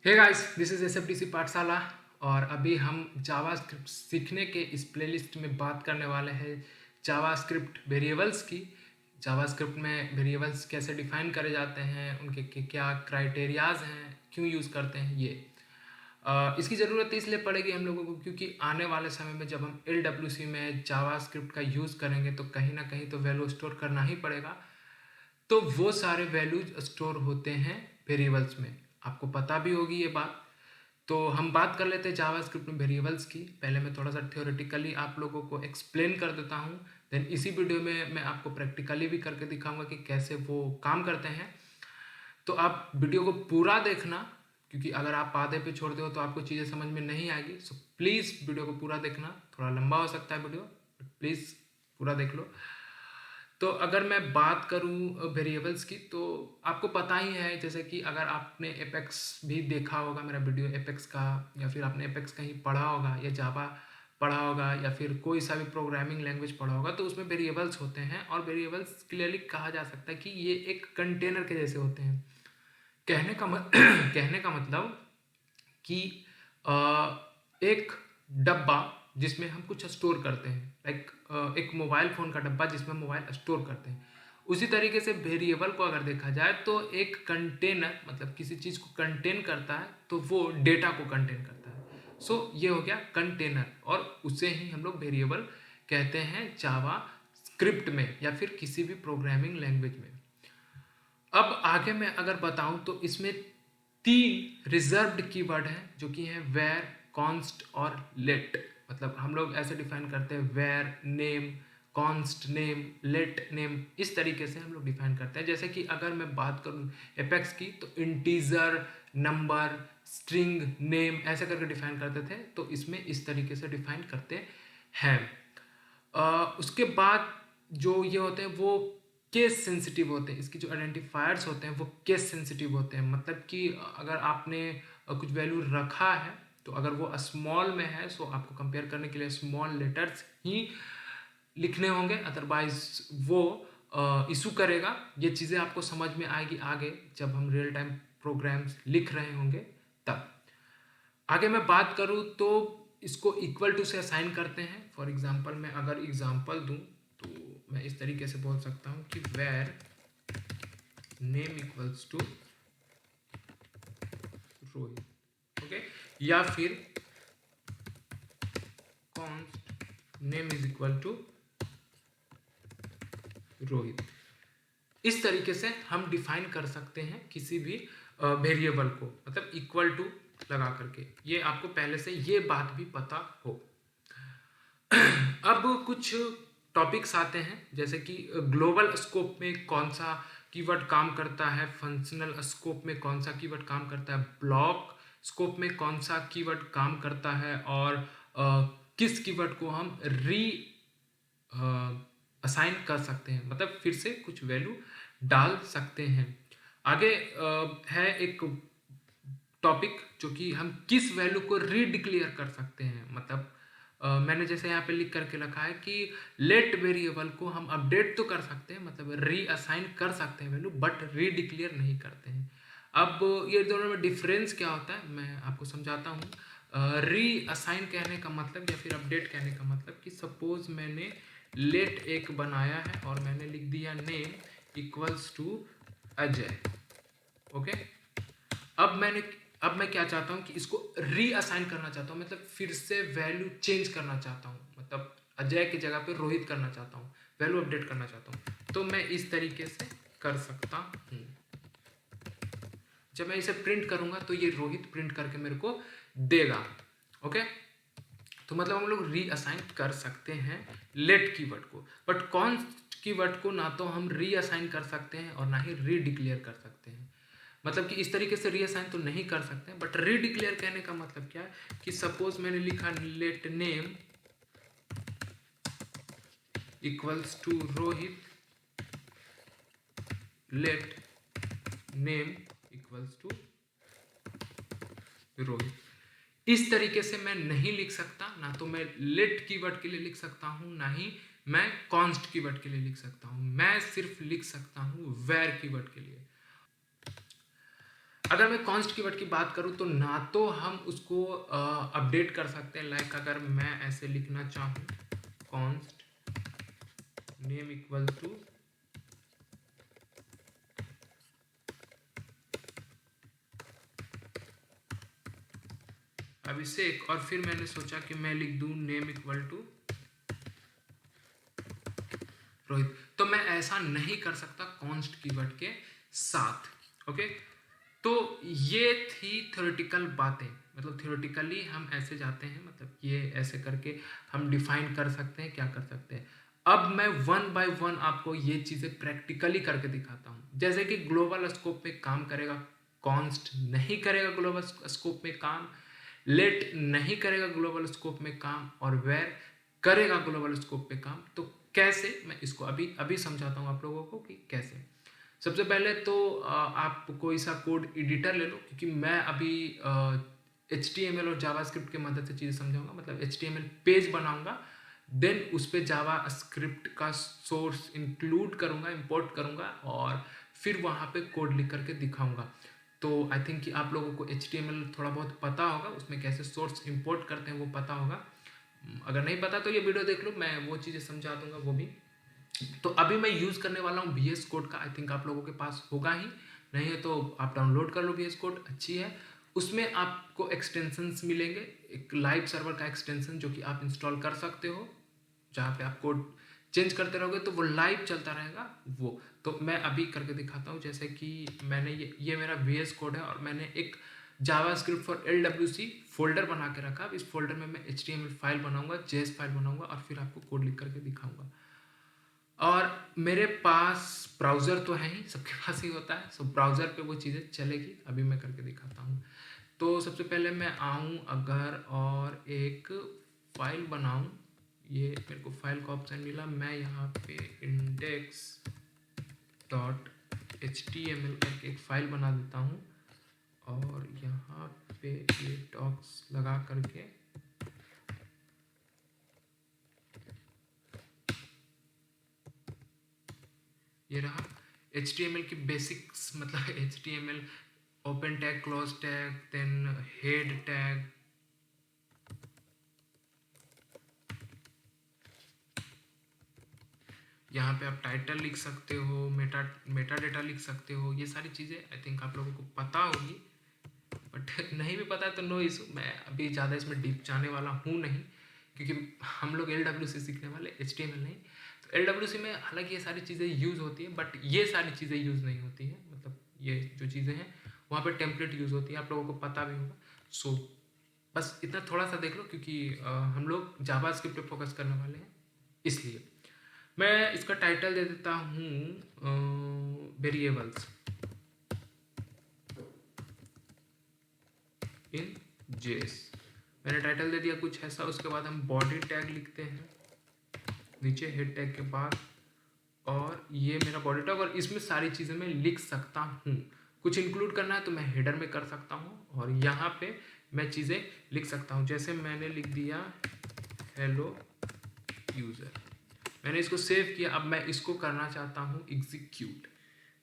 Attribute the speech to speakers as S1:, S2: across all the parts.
S1: Hey guys, this is एसएफडीसी पाठशाला। और अभी हम जावास्क्रिप्ट सीखने के इस प्लेलिस्ट में बात करने वाले हैं जावास्क्रिप्ट वेरिएबल्स की। जावास्क्रिप्ट में वेरिएबल्स कैसे डिफाइन करे जाते हैं, उनके क्या क्राइटेरियाज हैं, क्यों यूज़ करते हैं ये। इसकी ज़रूरत इसलिए पड़ेगी हम लोगों को क्योंकि आने वाले समय में जब हम LWC में जावास्क्रिप्ट का यूज़ करेंगे तो कहीं ना कहीं तो वैल्यू स्टोर करना ही पड़ेगा। तो वो सारे वैल्यूज स्टोर होते हैं वेरिएबल्स में, आपको पता भी होगी ये बात। तो हम बात कर लेते हैं जावास्क्रिप्ट में वेरिएबल्स की। पहले मैं थोड़ा सा थ्योरेटिकली आप लोगों को एक्सप्लेन कर देता हूँ, देन इसी वीडियो में मैं आपको प्रैक्टिकली भी करके दिखाऊंगा कि कैसे वो काम करते हैं। तो आप वीडियो को पूरा देखना, क्योंकि अगर आप आधे पे छोड़ दो तो आपको चीज़ें समझ में नहीं आएगी। सो प्लीज़ वीडियो को पूरा देखना। थोड़ा लंबा हो सकता है वीडियो, प्लीज़ पूरा देख लो। तो अगर मैं बात करूं वेरिएबल्स की, तो आपको पता ही है, जैसे कि अगर आपने एपेक्स भी देखा होगा, मेरा वीडियो एपेक्स का, या फिर आपने एपेक्स कहीं पढ़ा होगा या जावा पढ़ा होगा या फिर कोई सा भी प्रोग्रामिंग लैंग्वेज पढ़ा होगा, तो उसमें वेरिएबल्स होते हैं। और वेरिएबल्स क्लियरली कहा जा सकता है कि ये एक कंटेनर के जैसे होते हैं। कहने का मतलब कि एक डब्बा जिसमें हम कुछ स्टोर करते हैं, लाइक एक मोबाइल फ़ोन का डब्बा जिसमें मोबाइल स्टोर करते हैं। उसी तरीके से वेरिएबल को अगर देखा जाए तो एक कंटेनर, मतलब किसी चीज़ को कंटेन करता है तो वो डेटा को कंटेन करता है। सो ये हो गया कंटेनर, और उसे ही हम लोग वेरिएबल कहते हैं जावा स्क्रिप्ट में या फिर किसी भी प्रोग्रामिंग लैंग्वेज में। अब आगे मैं अगर बताऊं तो इसमें 3 रिजर्व्ड कीवर्ड हैं, जो कि हैं वेर, कॉन्स्ट और लेट। मतलब हम लोग ऐसे डिफाइन करते हैं var name, const name, let name, इस तरीके से हम लोग डिफाइन करते हैं। जैसे कि अगर मैं बात करूं एपेक्स की, तो इंटीजर, नंबर, स्ट्रिंग, नेम ऐसे करके डिफाइन करते थे। तो इसमें इस तरीके से डिफाइन करते हैं। उसके बाद जो ये होते हैं वो केस सेंसिटिव होते हैं। इसकी जो आइडेंटिफायर्स होते हैं वो केस सेंसिटिव होते हैं। मतलब कि अगर आपने कुछ वैल्यू रखा है, तो अगर वो स्मॉल में है सो आपको कंपेयर करने के लिए स्मॉल लेटर्स ही लिखने होंगे, अदरवाइज वो इशू करेगा। ये चीज़ें आपको समझ में आएगी आगे जब हम रियल टाइम प्रोग्राम्स लिख रहे होंगे तब। आगे मैं बात करूँ तो इसको इक्वल टू से असाइन करते हैं। फॉर एग्जांपल मैं अगर एग्जांपल दूं तो मैं इस तरीके से बोल सकता हूं कि var name equals to Rohit, okay, या फिर const name is equal to Rohit. इस तरीके से हम डिफाइन कर सकते हैं किसी भी वेरिएबल को, मतलब इक्वल टू लगा करके। ये आपको पहले से ये बात भी पता हो। अब कुछ टॉपिक्स आते हैं, जैसे कि ग्लोबल स्कोप में कौन सा कीवर्ड काम करता है, फंक्शनल स्कोप में कौन सा कीवर्ड काम करता है, ब्लॉक स्कोप में कौन सा कीवर्ड काम करता है, और किस कीवर्ड को हम री असाइन कर सकते हैं, मतलब फिर से कुछ वैल्यू डाल सकते हैं। आगे है एक टॉपिक जो कि हम किस वैल्यू को रीडिक्लेयर कर सकते हैं। मतलब मैंने जैसे यहाँ पे लिख करके रखा है कि लेट वेरिएबल को हम अपडेट तो कर सकते हैं, मतलब री असाइन कर सकते हैं वैल्यू, बट रीडिक्लेयर नहीं करते हैं। अब ये दोनों में डिफरेंस क्या होता है मैं आपको समझाता हूँ। री असाइन कहने का मतलब या फिर अपडेट कहने का मतलब कि सपोज मैंने लेट एक बनाया है और मैंने लिख दिया name equals to Ajay, okay. अब मैं क्या चाहता हूँ कि इसको री असाइन करना चाहता हूँ, मतलब फिर से वैल्यू चेंज करना चाहता हूँ, मतलब अजय की जगह पे रोहित करना चाहता हूँ, वैल्यू अपडेट करना चाहता हूँ। तो मैं इस तरीके से कर सकता हूँ। जब मैं इसे प्रिंट करूंगा तो ये रोहित प्रिंट करके मेरे को देगा, ओके। तो मतलब हम लोग री असाइन कर सकते हैं लेट कीवर्ड को, बट कॉन्स्ट कीवर्ड को ना तो हम री असाइन कर सकते हैं और ना ही री डिक्लेयर कर सकते हैं। मतलब कि इस तरीके से रीअसाइन तो नहीं कर सकते, बट रीडिक्लेयर कहने का मतलब क्या है कि सपोज मैंने लिखा let name equals to Rohit, let name equals to Rohit. इस तरीके से मैं नहीं लिख सकता, ना तो मैं लेट कीवर्ड के लिए लिख सकता हूं, ना ही मैं कॉन्स्ट कीवर्ड के लिए लिख सकता हूं। मैं सिर्फ लिख सकता हूं वेर कीवर्ड के लिए। अगर मैं कॉन्स्ट कीवर्ड की बात करूँ तो ना तो हम उसको अपडेट कर सकते हैं, लाइक अगर मैं ऐसे लिखना चाहूँ कॉन्स्ट नेम इक्वल टू अभिषेक, और फिर मैंने सोचा कि मैं लिख दूं नेम इक्वल टू रोहित, तो मैं ऐसा नहीं कर सकता कॉन्स्ट कीवर्ड के साथ। ओके, तो ये थी थ्योरेटिकल बातें, मतलब थ्योरेटिकली हम ऐसे जाते हैं, मतलब ये ऐसे करके हम डिफाइन कर सकते हैं, क्या कर सकते हैं। अब मैं वन बाय वन आपको ये चीज़ें प्रैक्टिकली करके दिखाता हूँ। जैसे कि ग्लोबल स्कोप में काम करेगा, कॉन्स्ट नहीं करेगा ग्लोबल स्कोप में काम, लेट नहीं करेगा ग्लोबल स्कोप में काम, और वेर करेगा ग्लोबल स्कोप पे काम। तो कैसे, मैं इसको अभी अभी समझाता हूँ आप लोगों को कि कैसे। सबसे पहले तो आप कोई सा कोड एडिटर ले लो, क्योंकि मैं अभी HTML और जावास्क्रिप्ट की मदद से चीज़ें समझाऊंगा, मतलब HTML पेज बनाऊंगा, देन उस पर जावा स्क्रिप्ट का सोर्स इंक्लूड करूंगा, इंपोर्ट करूंगा, और फिर वहाँ पे कोड लिख करके दिखाऊंगा। तो आई थिंक कि आप लोगों को HTML थोड़ा बहुत पता होगा, उसमें कैसे सोर्स इंपोर्ट करते हैं वो पता होगा। अगर नहीं पता तो ये वीडियो देख लो, मैं वो चीज़ें समझा दूंगा वो भी। तो अभी मैं यूज़ करने वाला हूँ VS कोड का, आई थिंक आप लोगों के पास होगा ही, नहीं है तो आप डाउनलोड कर लो VS कोड, अच्छी है। उसमें आपको एक्सटेंशंस मिलेंगे, एक लाइव सर्वर का एक्सटेंशन जो कि आप इंस्टॉल कर सकते हो, जहाँ पे आप कोड चेंज करते रहोगे तो वो लाइव चलता रहेगा वो। तो मैं अभी करके दिखाता हूँ, जैसे कि मैंने ये मेरा VS कोड है, और मैंने एक जावास्क्रिप्ट फॉर LWC फोल्डर बना के रखा। अब इस फोल्डर में मैं HTML फाइल बनाऊंगा, JS फाइल बनाऊंगा, और फिर आपको कोड लिख करके दिखाऊंगा। और मेरे पास ब्राउज़र तो है ही, सबके पास ही होता है, सो ब्राउज़र पे वो चीज़ें चलेगी। अभी मैं करके दिखाता हूँ। तो सबसे पहले मैं आऊँ अगर और एक फ़ाइल बनाऊँ, ये मेरे को फाइल का ऑप्शन मिला, मैं यहाँ पे index.html करके एक फ़ाइल बना देता हूँ, और यहाँ पे ये डॉक्स लगा करके ये रहा HTML की बेसिक्स, मतलब HTML open tag, close tag, then head tag, यहाँ पे आप टाइटल लिख सकते हो, मेटा डेटा लिख सकते हो, ये सारी चीज़ें आई थिंक आप लोगों को पता होगी, बट नहीं भी पता है तो नो इशू, मैं अभी ज़्यादा इसमें डीप जाने वाला हूँ नहीं, क्योंकि हम लोग LWC सीखने वाले, HTML नहीं। तो LWC में हालांकि ये सारी चीज़ें यूज़ होती है, बट ये सारी चीज़ें यूज़ नहीं होती हैं, मतलब ये जो चीज़ें हैं वहाँ पर टेम्पलेट यूज़ होती है, आप लोगों को पता भी होगा। सो बस इतना थोड़ा सा देख लो, क्योंकि हम लोग जावास्क्रिप्ट पे फोकस करने वाले हैं, इसलिए मैं इसका टाइटल दे देता हूँ वेरिएबल्स इन जेस। मैंने टाइटल दे दिया कुछ ऐसा, उसके बाद हम बॉडी टैग लिखते हैं नीचे हेड टैग के बाद, और ये मेरा बॉडी टैग, और इसमें सारी चीज़ें मैं लिख सकता हूँ। कुछ इंक्लूड करना है तो मैं हेडर में कर सकता हूँ, और यहाँ पे मैं चीज़ें लिख सकता हूँ, जैसे मैंने लिख दिया हेलो यूज़र, मैंने इसको सेव किया। अब मैं इसको करना चाहता हूँ एग्जीक्यूट,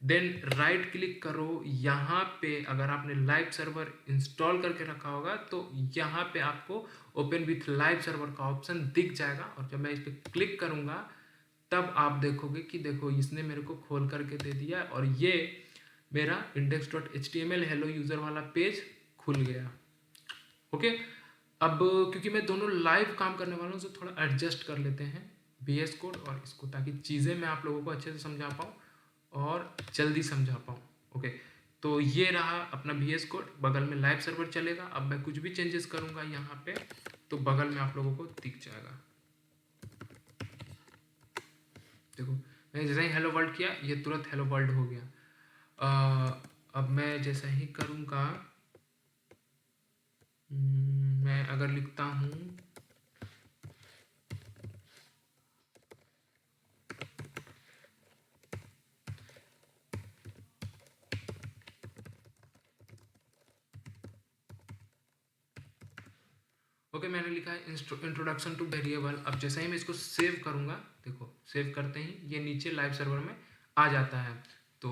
S1: देन राइट क्लिक करो, यहाँ पे अगर आपने लाइव सर्वर इंस्टॉल करके रखा होगा तो यहाँ पे आपको ओपन विथ लाइव सर्वर का ऑप्शन दिख जाएगा, और जब मैं इस पर क्लिक करूँगा तब आप देखोगे कि देखो इसने मेरे को खोल करके दे दिया, और ये मेरा index.html हेलो यूज़र वाला पेज खुल गया। ओके, अब क्योंकि मैं दोनों लाइव काम करने वाला हूँ तो थोड़ा एडजस्ट कर लेते हैं VS कोड और इसको, ताकि चीज़ें मैं आप लोगों को अच्छे से समझा पाऊँ और जल्दी समझा पाऊँ। ओके, तो ये रहा अपना VS कोड, बगल में लाइव सर्वर चलेगा। अब मैं कुछ भी चेंजेस करूँगा यहाँ पे तो बगल में आप लोगों को दिख जाएगा। देखो मैंने जैसे ही हेलो वर्ल्ड किया ये तुरंत हेलो वर्ल्ड हो गया। अब मैं जैसा ही करूँगा, मैं अगर लिखता हूँ ओके, मैंने लिखा है इंट्रोडक्शन टू वेरिएबल। अब जैसे ही मैं इसको सेव करूँगा, देखो सेव करते ही ये नीचे लाइव सर्वर में आ जाता है। तो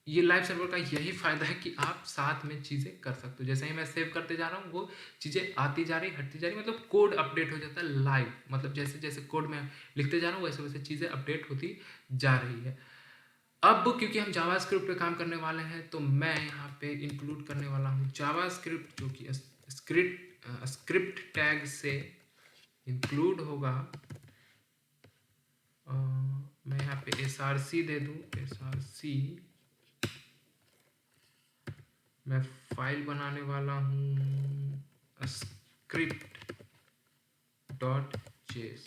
S1: ये लाइव सर्वर का यही फ़ायदा है कि आप साथ में चीज़ें कर सकते हो। जैसे ही मैं सेव करते जा रहा हूँ वो चीज़ें आती जा रही, हटती जा रही, मतलब कोड अपडेट हो जाता है लाइव। मतलब जैसे जैसे कोड मैं लिखते जा रहा हूँ वैसे वैसे चीज़ें अपडेट होती जा रही है। अब क्योंकि हम जावास्क्रिप्ट पे काम करने वाले हैं तो मैं यहाँ पे इंक्लूड करने वाला हूँ जावास्क्रिप्ट, जो कि स्क्रिप्ट टैग से इंक्लूड होगा। मैं यहाँ पे src दे दूँ, src। मैं फाइल बनाने वाला हूँ स्क्रिप्ट डॉट जेस।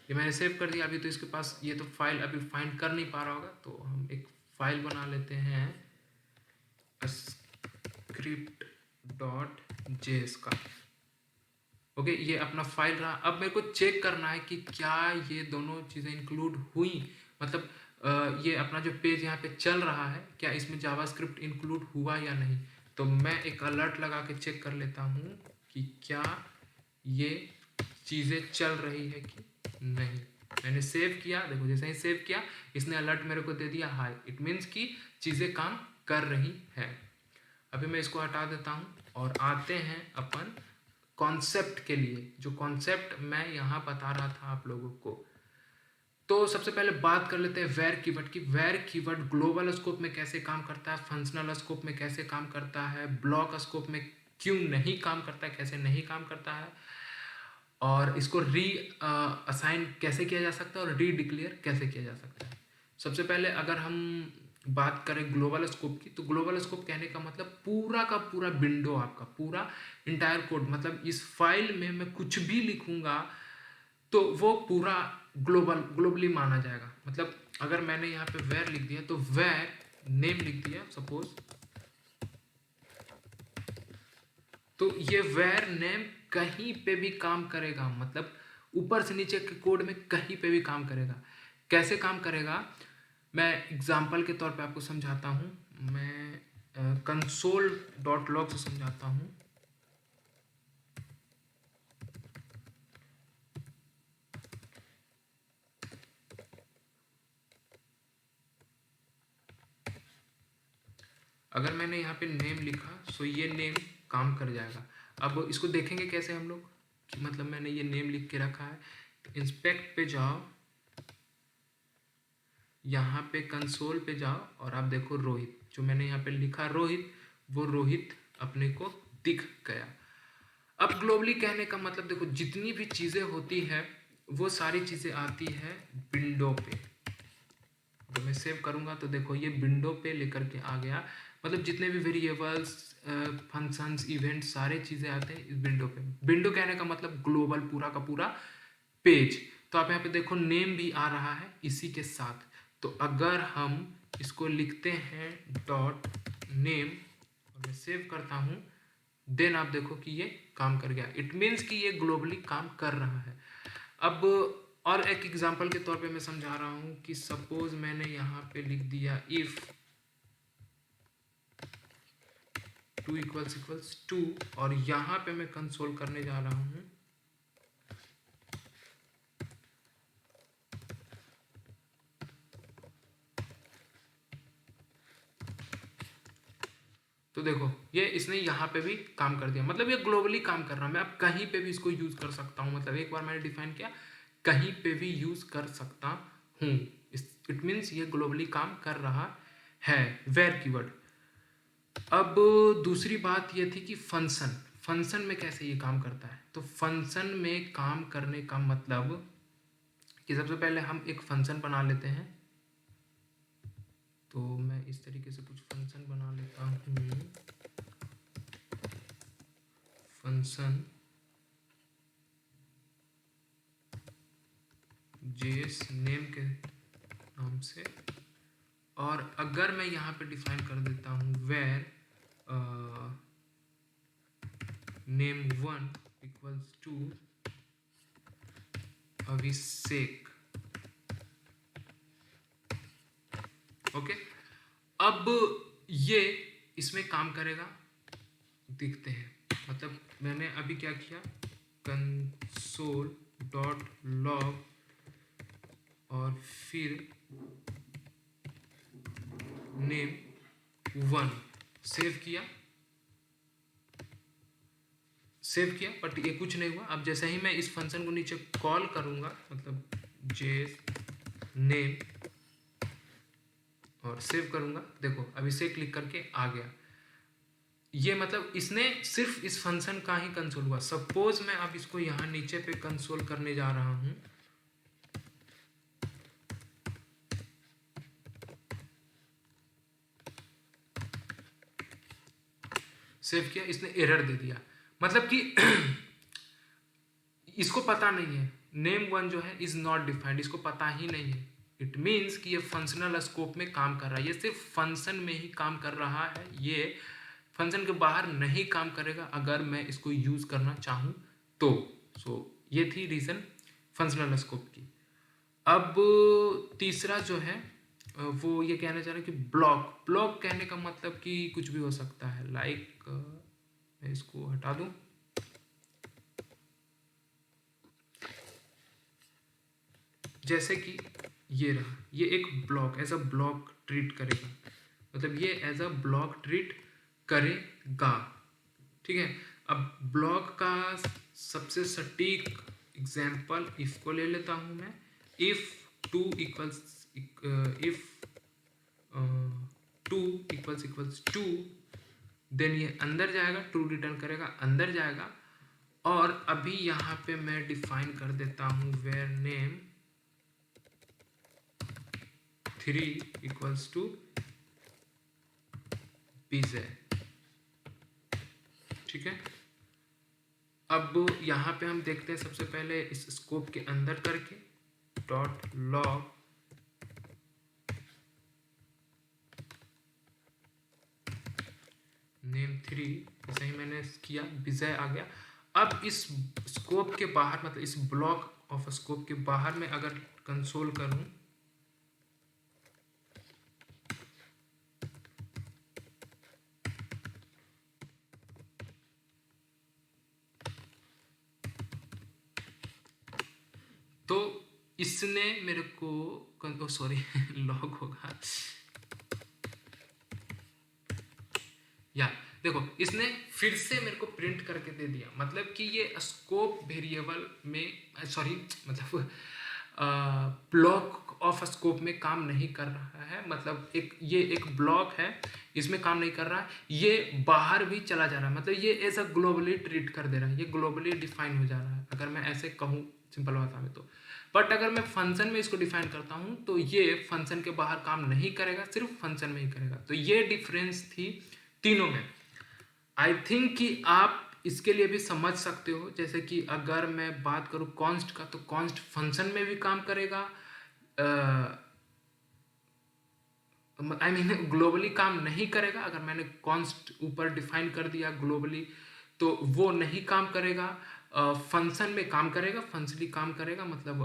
S1: ये मैंने सेव कर दिया। अभी तो इसके पास ये तो फाइल अभी फाइंड कर नहीं पा रहा होगा, तो हम एक फाइल बना लेते हैं स्क्रिप्ट डॉट जेस का। ओके, ये अपना फाइल रहा। अब मेरे को चेक करना है कि क्या ये दोनों चीज़ें इंक्लूड हुई, मतलब ये अपना जो पेज यहाँ पे चल रहा है क्या इसमें जावास्क्रिप्ट इंक्लूड हुआ या नहीं। तो मैं एक अलर्ट लगा के चेक कर लेता हूँ कि क्या ये चीज़ें चल रही है कि नहीं। मैंने सेव किया, देखो जैसे ही सेव किया इसने अलर्ट मेरे को दे दिया हाई। इट मीन्स कि चीज़ें काम कर रही है। अभी मैं इसको हटा देता हूँ और आते हैं अपन कॉन्सेप्ट के लिए, जो कॉन्सेप्ट मैं यहाँ बता रहा था आप लोगों को। तो सबसे पहले बात कर लेते हैं वेर कीवर्ड की। वेर कीवर्ड ग्लोबल स्कोप में कैसे काम करता है, फंक्शनल स्कोप में कैसे काम करता है, ब्लॉक स्कोप में क्यों नहीं काम करता है, कैसे नहीं काम करता है, और इसको री असाइन कैसे किया जा सकता है और री डिक्लेयर कैसे किया जा सकता है। सबसे पहले अगर हम बात करें ग्लोबल स्कोप की, तो ग्लोबल स्कोप कहने का मतलब पूरा का पूरा विंडो, आपका पूरा इंटायर कोड, मतलब इस फाइल में मैं कुछ भी लिखूंगा तो वो पूरा ग्लोबली माना जाएगा। मतलब अगर मैंने यहाँ पे वेर लिख दिया तो वेर नेम लिख दिया सपोज, तो ये वेर नेम कहीं पे भी काम करेगा, मतलब ऊपर से नीचे के कोड में कहीं पे भी काम करेगा। कैसे काम करेगा मैं एग्जाम्पल के तौर पे आपको समझाता हूँ। मैं कंसोल डॉट लॉग से समझाता हूँ। अगर मैंने यहाँ पे नेम लिखा सो ये नेम काम कर जाएगा। अब इसको देखेंगे कैसे हम लोग कि मतलब मैंने ये नेम लिख के रखा है। तो इंस्पेक्ट पे जाओ, यहाँ पे कंसोल पे जाओ और आप देखो रोहित, जो मैंने यहाँ पे लिखा रोहित, वो रोहित अपने को दिख गया। अब ग्लोबली कहने का मतलब देखो जितनी भी चीज़ें होती है वो सारी चीज़ें आती है विंडो पे। तो मैं सेव करूँगा तो देखो ये विंडो पे लेकर के आ गया। मतलब जितने भी वेरिएबल्स, फंक्शंस, इवेंट, सारे चीज़ें आते हैं इस विंडो पे। विंडो कहने का मतलब ग्लोबल पूरा का पूरा पेज। तो आप यहाँ पे देखो नेम भी आ रहा है इसी के साथ। तो अगर हम इसको लिखते हैं डॉट नेम और मैं सेव करता हूँ, देन आप देखो कि ये काम कर गया। इट मीन्स कि ये ग्लोबली काम कर रहा है। अब और एक एग्जांपल के तौर पे मैं समझा रहा हूँ कि सपोज मैंने यहाँ पे लिख दिया इफ 2 = 2 और यहाँ पे मैं कंसोल करने जा रहा हूँ। तो देखो ये इसने यहाँ पे भी काम कर दिया, मतलब ये ग्लोबली काम कर रहा है। मैं अब कहीं पे भी इसको यूज़ कर सकता हूँ। मतलब एक बार मैंने डिफाइन किया, कहीं पे भी यूज़ कर सकता हूँ। इट मीन्स ये ग्लोबली काम कर रहा है वेर कीवर्ड। अब दूसरी बात ये थी कि फंक्शन में कैसे ये काम करता है। तो फंक्शन में काम करने का मतलब कि सबसे पहले हम एक फंक्शन बना लेते हैं। तो मैं इस तरीके से कुछ फंक्शन बना लेता हूँ। फंक्शन जेएस नेम के नाम से, और अगर मैं यहाँ पे डिफाइन कर देता हूँ वेर name1 = अभिषेक। ओके, अब ये इसमें काम करेगा, देखते हैं। मतलब मैंने अभी क्या किया, कंसोल डॉट लॉग और फिर नेम 1 सेव किया बट ये कुछ नहीं हुआ। अब जैसे ही मैं इस फंक्शन को नीचे कॉल करूंगा, मतलब जेस नेम और सेव करूंगा, देखो अब इसे क्लिक करके आ गया। ये मतलब इसने सिर्फ इस फंक्शन का ही कंसोल हुआ। सपोज मैं अब इसको यहाँ नीचे पे कंसोल करने जा रहा हूँ, सेव किया, इसने एरर दे दिया, मतलब कि इसको पता नहीं है नेम 1 जो है इज नॉट डिफाइंड, इसको पता ही नहीं है। इट मीन्स कि ये फंक्शनल स्कोप में काम कर रहा है, ये सिर्फ फंक्शन में ही काम कर रहा है, ये फंक्शन के बाहर नहीं काम करेगा अगर मैं इसको यूज करना चाहूँ तो। सो ये थी रीजन फंक्शनल स्कोप की। अब तीसरा जो है वो ये कहना चाह रहा है कि ब्लॉक कहने का मतलब कि कुछ भी हो सकता है, लाइक मैं इसको हटा दूं, जैसे कि ये रहा, ये एक block as a block treat करेगा, मतलब ये एज अ ब्लॉक ट्रीट करेगा, ठीक है। अब ब्लॉक का सबसे सटीक एग्जाम्पल इफ को ले लेता हूं मैं। इफ 2 इक्वल्स 2 देन ये अंदर जाएगा, ट्रू रिटर्न करेगा, अंदर जाएगा। और अभी यहाँ पे मैं डिफाइन कर देता हूँ var name 3 equals to pizza, ठीक है। अब यहाँ पे हम देखते हैं सबसे पहले इस स्कोप के अंदर करके डॉट लॉग नेम 3, ऐसा ही मैंने किया, पिज़्ज़ा आ गया। अब इस स्कोप के बाहर, मतलब इस ब्लॉक ऑफ स्कोप के बाहर में अगर कंसोल करूं, तो इसने मेरे को सॉरी लॉग होगा या देखो इसने फिर से मेरे को प्रिंट करके दे दिया, मतलब कि ये स्कोप वेरिएबल में सॉरी मतलब ब्लॉक ऑफ स्कोप में काम नहीं कर रहा है, मतलब ये एक ब्लॉक है, इसमें काम नहीं कर रहा है, ये बाहर भी चला जा रहा है, मतलब ये ऐसा ग्लोबली ट्रीट कर दे रहा है, ये ग्लोबली डिफाइन हो जा रहा है, अगर मैं ऐसे कहूँ सिंपल भाषा में तो। बट अगर मैं फंक्शन में इसको डिफाइन करता हूँ तो ये फंक्शन के बाहर काम नहीं करेगा, सिर्फ फंक्शन में ही करेगा। तो ये डिफरेंस थी तीनों में। आई थिंक कि आप इसके लिए भी समझ सकते हो, जैसे कि अगर मैं बात करूँ कॉन्स्ट का, तो कॉन्स्ट फंक्शन में भी काम करेगा, आई मीन ग्लोबली काम नहीं करेगा। अगर मैंने कॉन्स्ट ऊपर डिफाइन कर दिया ग्लोबली तो वो नहीं काम करेगा, फंक्शन में काम करेगा, फंक्शनली काम करेगा, मतलब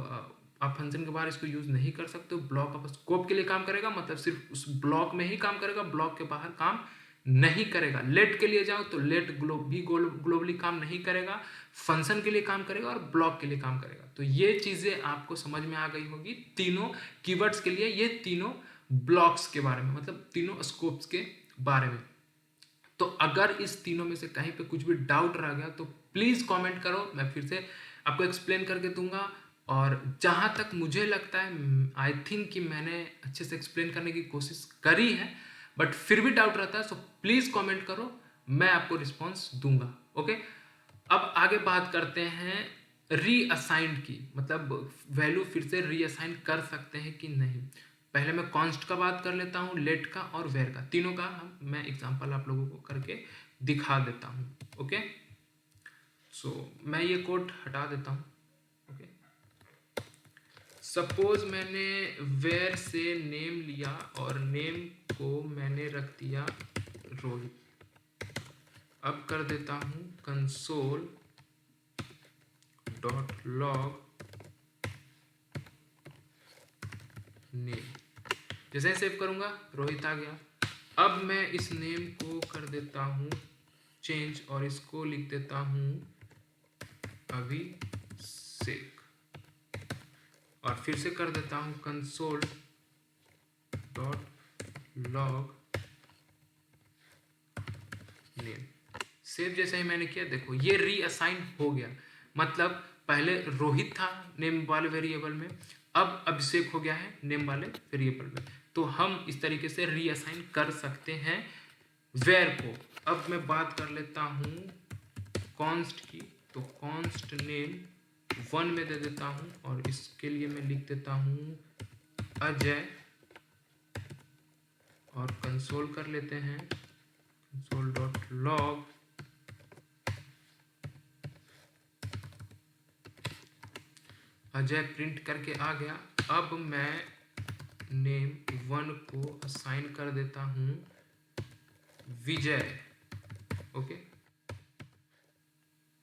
S1: आप फंक्शन के बाहर इसको यूज नहीं कर सकते हो। ब्लॉक ऑफ स्कोप के लिए काम करेगा, मतलब सिर्फ उस ब्लॉक में ही काम करेगा, ब्लॉक के बाहर काम नहीं करेगा। लेट के लिए जाओ तो लेट ग्लोबली काम नहीं करेगा, फंक्शन के लिए काम करेगा और ब्लॉक के लिए काम करेगा। तो ये चीजें आपको समझ में आ गई होगी तीनों कीवर्ड्स के लिए, ये तीनों ब्लॉक्स के बारे में, मतलब तीनों स्कोप्स के बारे में। तो अगर इस तीनों में से कहीं पे कुछ भी डाउट रह गया तो प्लीज कमेंट करो, मैं फिर से आपको एक्सप्लेन करके दूंगा। और जहां तक मुझे लगता है आई थिंक कि मैंने अच्छे से एक्सप्लेन करने की कोशिश करी है, बट फिर भी डाउट रहता है, सो प्लीज कमेंट करो, मैं आपको रिस्पॉन्स दूंगा। ओके, अब आगे बात करते हैं रीअसाइंड की, मतलब वैल्यू फिर से रीअसाइन कर सकते हैं कि नहीं। पहले मैं कॉन्स्ट का बात कर लेता हूँ, लेट का और वेर का, तीनों का मैं एग्जांपल आप लोगों को करके दिखा देता हूँ। ओके, सो मैं ये कोड हटा देता हूँ। ओके, सपोज मैंने वेर से नेम लिया और नेम को मैंने रख दिया रोहित। अब कर देता हूँ कंसोल डॉट लॉग नेम, जैसे सेव करूंगा रोहित आ गया। अब मैं इस नेम को कर देता हूँ चेंज और इसको लिख देता हूँ अभिषेक, और फिर से कर देता हूँ console dot log name. Save जैसे ही मैंने किया, देखो ये रीअसाइन हो गया। मतलब पहले रोहित था नेम वाले वेरिएबल में, अब अभिषेक हो गया है नेम वाले वेरिएबल में। तो हम इस तरीके से रीअसाइन कर सकते हैं वेर को। अब मैं बात कर लेता हूँ कॉन्स्ट की, तो कॉन्स्ट नेम 1 में दे देता हूँ और इसके लिए मैं लिख देता हूँ अजय, और कंसोल कर लेते हैं console.log अजय प्रिंट करके आ गया। अब मैं नेम 1 को असाइन कर देता हूँ विजय। ओके,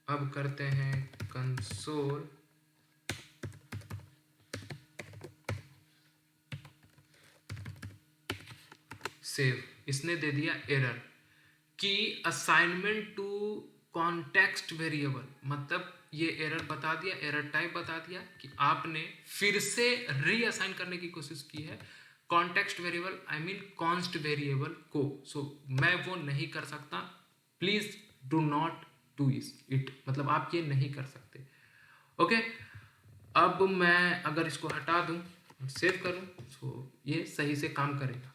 S1: अब करते हैं कंसोल सेव। इसने दे दिया एरर कि असाइनमेंट टू कॉन्टेक्स्ट वेरिएबल, मतलब ये एरर बता दिया, एरर टाइप बता दिया कि आपने फिर से रीअसाइन करने की कोशिश की है context variable, I mean const variable को। सो मैं वो नहीं कर सकता, please do not do it, मतलब आप ये नहीं कर सकते। ओके, अब मैं अगर इसको हटा दूं, सेव करूं, तो ये सही से काम करेगा।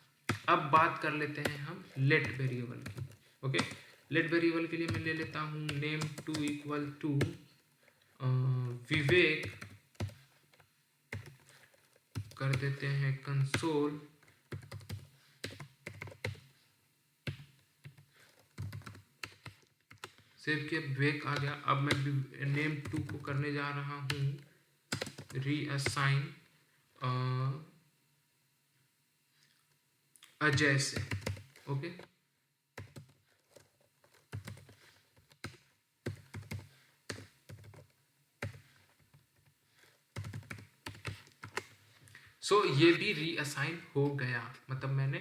S1: अब बात कर लेते हैं हम लेट वेरिएबल की। ओके, लेट वेरिएबल के लिए मैं ले लेता हूँ नेम 2 इक्वल टू विवेक, कर देते हैं कंसोल सेव किया, विवेक आ गया। अब मैं नेम 2 को करने जा रहा हूँ रीअसाइन अजय से। ओके, सो ये भी रीअसाइन हो गया, मतलब मैंने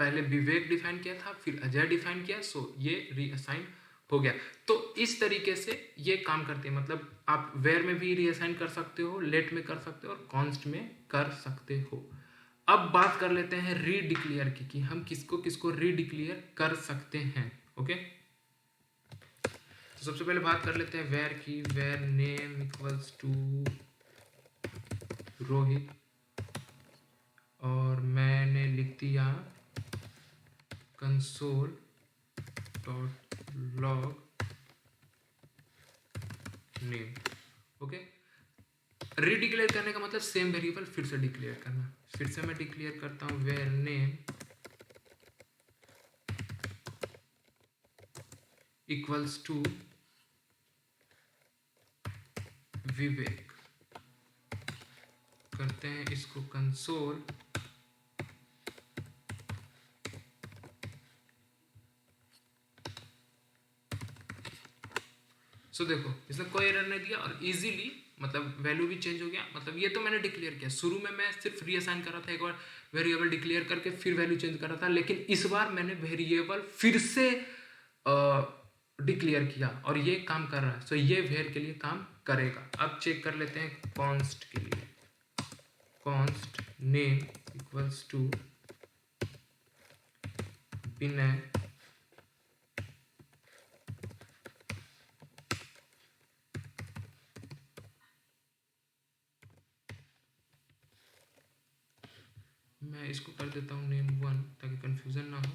S1: पहले विवेक डिफाइन किया था, फिर अजय डिफाइन किया, सो ये रीअसाइन हो गया। तो इस तरीके से ये काम करते हैं, मतलब आप वेयर में भी रीअसाइन कर सकते हो, लेट में कर सकते हो और कॉन्स्ट में कर सकते हो। अब बात कर लेते हैं रीडिक्लेयर की, कि हम किसको किसको रीडिक्लेयर कर सकते हैं। ओके, तो सबसे पहले बात कर लेते हैं वेयर की। Where name equals to Rohit, और मैंने लिख दिया console dot log name. Okay, redeclare करने का मतलब सेम वेरिएबल फिर से डिक्लेयर करना। फिर से मैं डिक्लेयर करता हूं वेयर नेम इक्वल्स टू विवेक, करते हैं इसको कंसोल सो देखो इसने कोई एरर नहीं दिया और इजीली मतलब वैल्यू भी चेंज हो गया। मतलब ये तो मैंने डिक्लेयर किया, शुरू में मैं सिर्फ रीअसाइन कर रहा था, एक बार वेरिएबल डिक्लेयर करके फिर वैल्यू चेंज कर रहा था, लेकिन इस बार मैंने वेरिएबल फिर से डिक्लेयर किया और ये काम कर रहा है। सो ये वेर के लिए काम करेगा। अब चेक कर लेते हैं कॉन्स्ट के लिए। कॉन्स्ट नेम इक्वल्स टू विनय, मैं इसको कर देता हूँ नेम 1 ताकि कंफ्यूजन ना हो।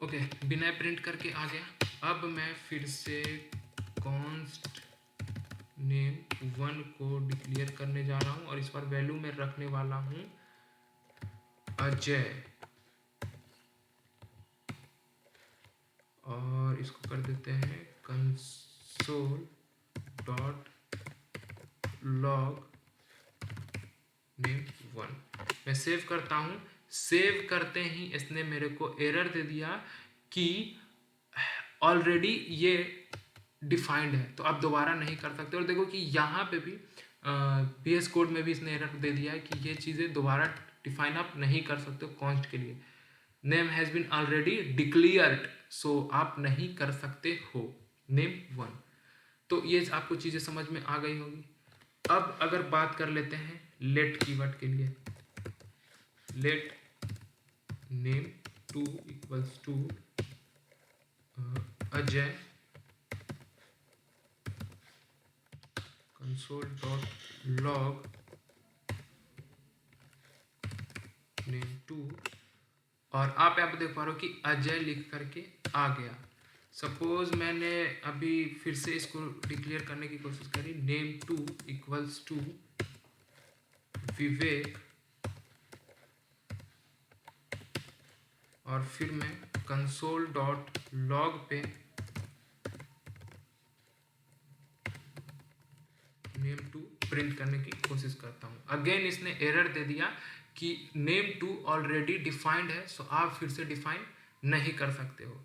S1: ओके, विनय प्रिंट करके आ गया। अब मैं फिर से कॉन्स्ट नेम 1 को डिक्लेयर करने जा रहा हूँ और इस बार वैल्यू में रखने वाला हूँ अजय, और इसको कर देते हैं कंसोल डॉट लॉग नेम 1। मैं सेव करता हूँ। सेव करते ही इसने मेरे को एरर दे दिया कि ऑलरेडी ये डिफाइंड है, तो आप दोबारा नहीं कर सकते। और देखो कि यहाँ पे भी पीएस कोड में भी इसने एरर दे दिया है कि ये चीज़ें दोबारा डिफाइन आप नहीं कर सकते हो कॉन्स्ट के लिए। Name has been already declared, so आप नहीं कर सकते हो नेम 1। तो ये आपको चीज़ें समझ में आ गई होगी। अब अगर बात कर लेते हैं लेट कीवर्ड के लिए let name two equals to Ajay console.log name two, और आप यहाँ पे देख पा रहे हो कि अजय लिख करके आ गया। सपोज मैंने अभी फिर से इसको डिक्लेयर करने की कोशिश करी, नेम टू इक्वल्स टू विवेक, और फिर मैं console.log पे नेम टू प्रिंट करने की कोशिश करता हूँ। अगेन इसने एरर दे दिया कि नेम टू ऑलरेडी डिफाइंड है, सो आप फिर से डिफाइन नहीं कर सकते हो।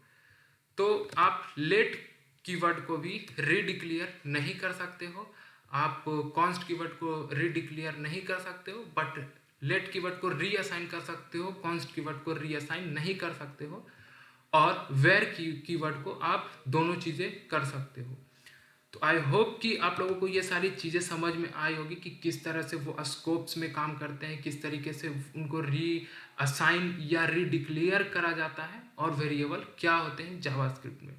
S1: तो आप लेट कीवर्ड को भी रीडिक्लेयर नहीं कर सकते हो, आप कॉन्स्ट कीवर्ड को रीडिक्लेयर नहीं कर सकते हो, बट लेट कीवर्ड को रीअसाइन कर सकते हो, कॉन्स्ट कीवर्ड को रीअसाइन नहीं कर सकते हो, और वेयर कीवर्ड को आप दोनों चीज़ें कर सकते हो। तो आई होप कि आप लोगों को ये सारी चीज़ें समझ में आई होगी कि किस तरह से वो स्कोप्स में काम करते हैं, किस तरीके से उनको री असाइन या रीडिक्लेयर करा जाता है, और वेरिएबल क्या होते हैं जावास्क्रिप्ट में।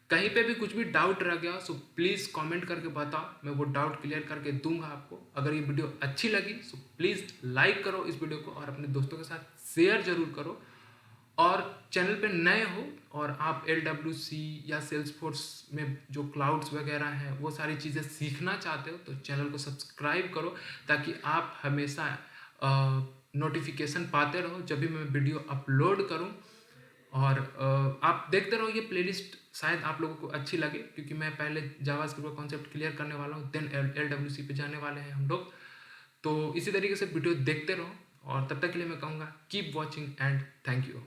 S1: कहीं पे भी कुछ भी डाउट रह गया सो प्लीज़ कमेंट करके बताओ, मैं वो डाउट क्लियर करके दूंगा आपको। अगर ये वीडियो अच्छी लगी सो प्लीज़ लाइक करो इस वीडियो को, और अपने दोस्तों के साथ शेयर जरूर करो। और चैनल पे नए हो और आप LWC या सेल्सफोर्स में जो क्लाउड्स वगैरह हैं वो सारी चीज़ें सीखना चाहते हो, तो चैनल को सब्सक्राइब करो, ताकि आप हमेशा नोटिफिकेशन पाते रहो जब भी मैं वीडियो अपलोड करूं। और आप देखते रहो ये प्लेलिस्ट, शायद आप लोगों को अच्छी लगे, क्योंकि मैं पहले जावास्क्रिप्ट का कॉन्सेप्ट क्लियर करने वाला हूँ, देन LWC पे जाने वाले हैं हम लोग। तो इसी तरीके से वीडियो देखते रहो, और तब तक के लिए मैं कहूँगा keep watching and thank you.